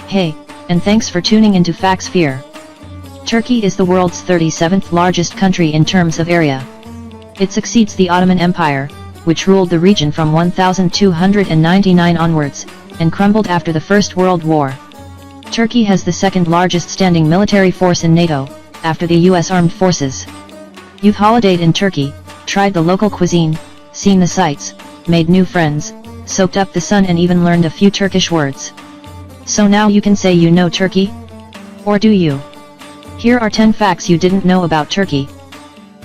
Hey, and thanks for tuning into FactSphere. Turkey is the world's 37th largest country in terms of area. It succeeds the Ottoman Empire, which ruled the region from 1299 onwards, and crumbled after the First World War. Turkey has the second largest standing military force in NATO, after the US Armed Forces. You've holidayed in Turkey, tried the local cuisine, seen the sights, made new friends, soaked up the sun and even learned a few Turkish words. So now you can say you know Turkey? Or do you? Here are 10 facts you didn't know about Turkey.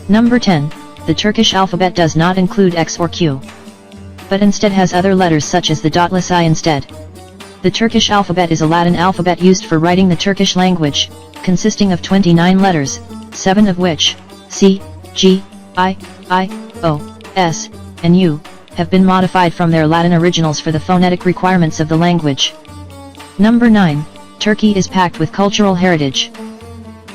Number 10. The Turkish alphabet does not include X or Q, but instead has other letters such as the dotless I instead. The Turkish alphabet is a Latin alphabet used for writing the Turkish language, consisting of 29 letters, 7 of which, C, G, I, O, S, and U, have been modified from their Latin originals for the phonetic requirements of the language. Number 9. Turkey is packed with cultural heritage.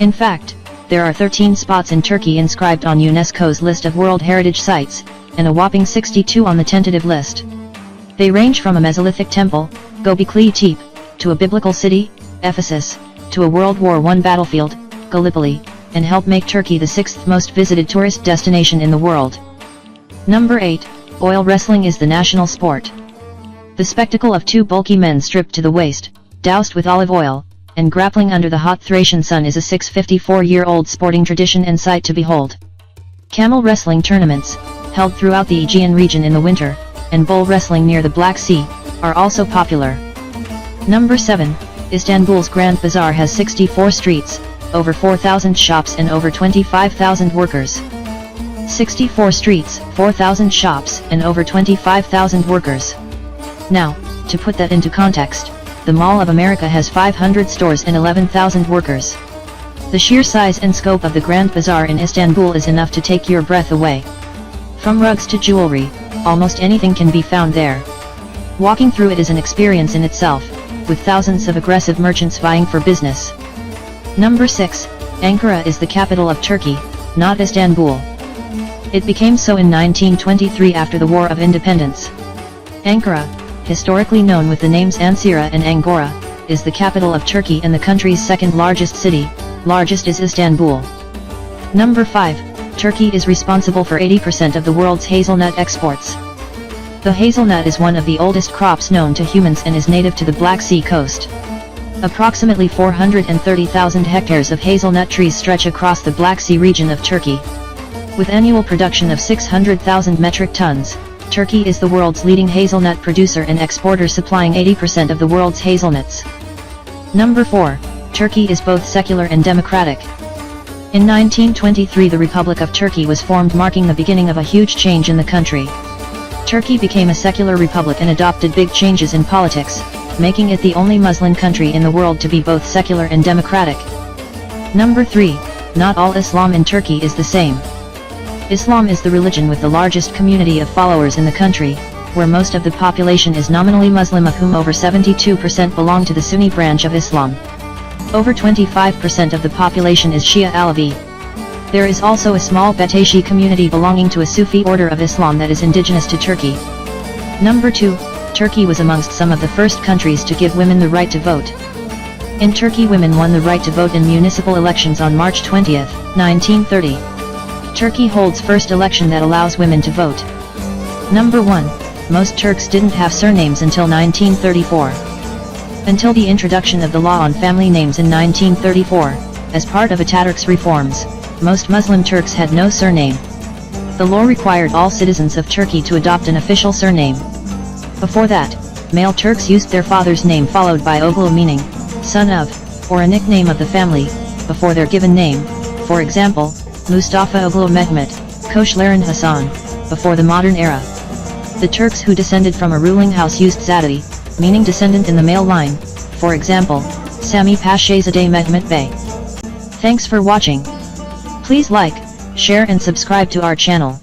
In fact, there are 13 spots in Turkey inscribed on UNESCO's list of World Heritage Sites, and a whopping 62 on the tentative list. They range from a Mesolithic temple, Göbekli Tepe, to a biblical city, Ephesus, to a World War I battlefield, Gallipoli, and help make Turkey the 6th most visited tourist destination in the world. Number 8. Oil wrestling is the national sport. The spectacle of two bulky men stripped to the waist, doused with olive oil, and grappling under the hot Thracian sun is a 654-year-old sporting tradition and sight to behold. Camel wrestling tournaments, held throughout the Aegean region in the winter, and bull wrestling near the Black Sea, are also popular. Number 7. Istanbul's Grand Bazaar has 64 streets, over 4,000 shops and over 25,000 workers. 64 streets, 4,000 shops, and over 25,000 workers. Now, to put that into context, the Mall of America has 500 stores and 11,000 workers. The sheer size and scope of the Grand Bazaar in Istanbul is enough to take your breath away. From rugs to jewelry, almost anything can be found there. Walking through it is an experience in itself, with thousands of aggressive merchants vying for business. Number 6. Ankara is the capital of Turkey, not Istanbul. It became so in 1923 after the War of Independence. Ankara, historically known with the names Ankara and Angora, is the capital of Turkey and the country's second largest city, largest is Istanbul. Number 5. Turkey is responsible for 80% of the world's hazelnut exports. The hazelnut is one of the oldest crops known to humans and is native to the Black Sea coast. Approximately 430,000 hectares of hazelnut trees stretch across the Black Sea region of Turkey. With annual production of 600,000 metric tons, Turkey is the world's leading hazelnut producer and exporter, supplying 80% of the world's hazelnuts. Number 4. Turkey is both secular and democratic. In 1923 the Republic of Turkey was formed, marking the beginning of a huge change in the country. Turkey became a secular republic and adopted big changes in politics, making it the only Muslim country in the world to be both secular and democratic. Number 3. Not all Islam in Turkey is the same. Islam is the religion with the largest community of followers in the country, where most of the population is nominally Muslim, of whom over 72% belong to the Sunni branch of Islam. Over 25% of the population is Shia Alavi. There is also a small Batashi community belonging to a Sufi order of Islam that is indigenous to Turkey. Number 2. Turkey was amongst some of the first countries to give women the right to vote. In Turkey, women won the right to vote in municipal elections on March 20, 1930. Turkey holds first election that allows women to vote. Number 1. Most Turks didn't have surnames until 1934. Until the introduction of the law on family names in 1934, as part of Atatürk's reforms, most Muslim Turks had no surname. The law required all citizens of Turkey to adopt an official surname. Before that, male Turks used their father's name followed by Oglu, meaning son of, or a nickname of the family, before their given name. For example, Mustafa Oglu Mehmet, Koçların Hasan, before the modern era. The Turks who descended from a ruling house used Zadai, meaning descendant in the male line, for example, Sami Paşazade Mehmet Bey. Thanks for watching. Please like, share and subscribe to our channel.